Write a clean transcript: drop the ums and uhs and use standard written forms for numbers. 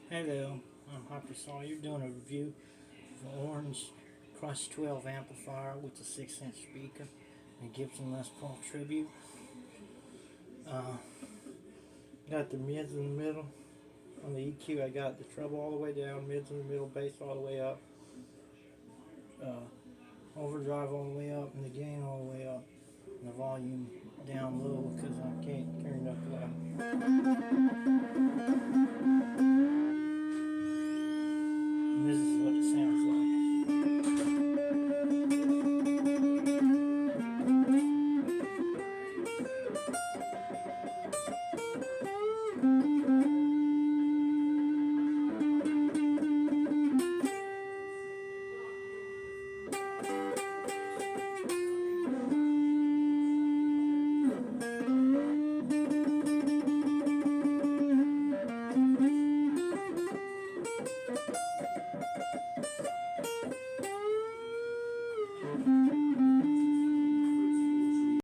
Hello, I'm Hypersaw. You're doing a review of an Orange Crush 12 amplifier with a 6-inch speaker, a Gibson Les Paul Tribute. Got the mids in the middle. On the EQ, I got the treble all the way down, mids in the middle, bass all the way up, overdrive all the way up, and the gain all the way up, and the volume down low because I can't turn it up loud.